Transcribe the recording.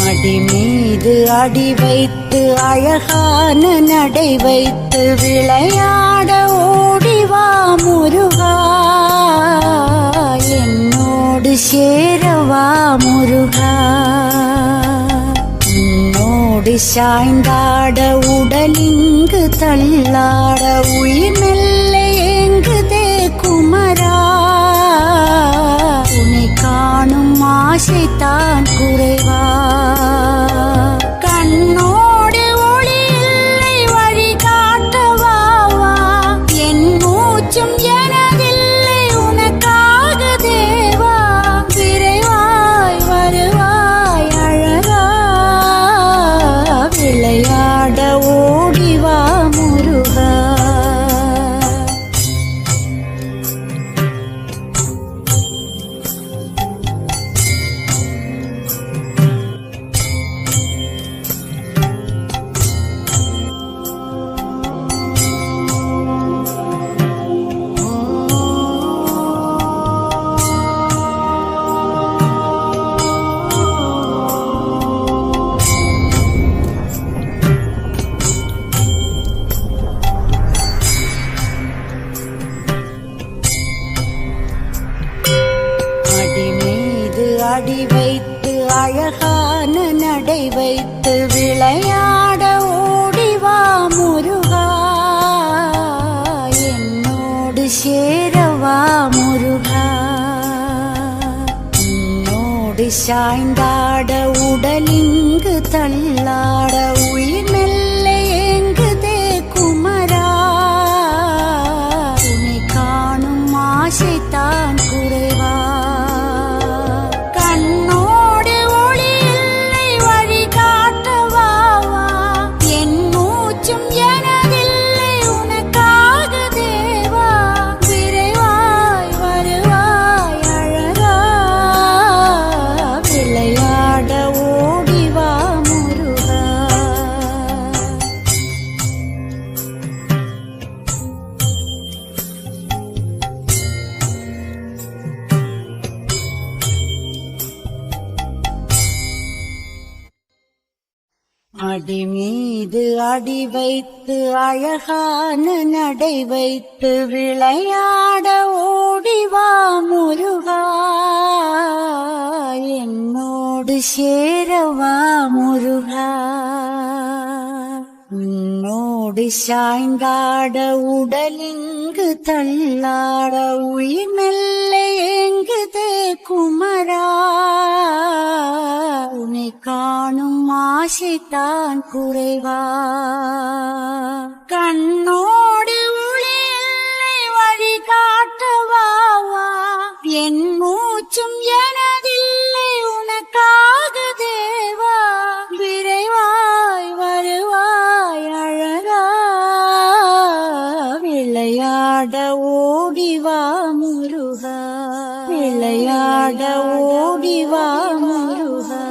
அடி மீது அடி வைத்து அழகான நடை வைத்து விளையாட ஓடிவா முருகா, என்னோடு சேரவா முருகா. உன்னோடு சாய்ந்தாட உடலிங்கு தள்ளாட உயிர் மெல்ல ஏங்குதே குமரா, உன்னை காணும் ஆசைத்தான் குறைவா. கண்ணோடு ஒளி இல்லை வழி காட்டவாவா, என் மூச்சும் எனதில்லை உனக்காக தேவா. விரைவாய் வருவாய் அழகா, விளையாட ஓடிவா முருகா. அடி வைத்து அழகான நடை வைத்து விளையாட ஓடிவா முருகா, என்னோடு சேரவா முருகா. உன்னோடு சாய்ந்தாட உடலிங்கு தள்ளாட உயிர் மெல்ல ஏங்குதே குமரா, உன்னை காணும் ஆசைத்தான் குறைவா. அடி மீது அடி வைத்து அழகான நடை வைத்து விளையாட ஓடிவா முருகா, என்னோடு சேரவா முருகா. உன்னோடு சாய்ந்தாட உடலிங்கு தள்ளாட உயிர் மெல்ல ஏங்குதே குமரா, உன்னை காணும் ஆசைத்தான் குறைவா. கண்ணோடு ஒளி இல்லை வழி காட்டவாவா, என் மூச்சும் எனதில்லை உனக்காக தேவா. விரைவாய் வருவாய் அழகா, விளையாட ஓடிவா முருகா, விளையாட ஓடிவா முருகா.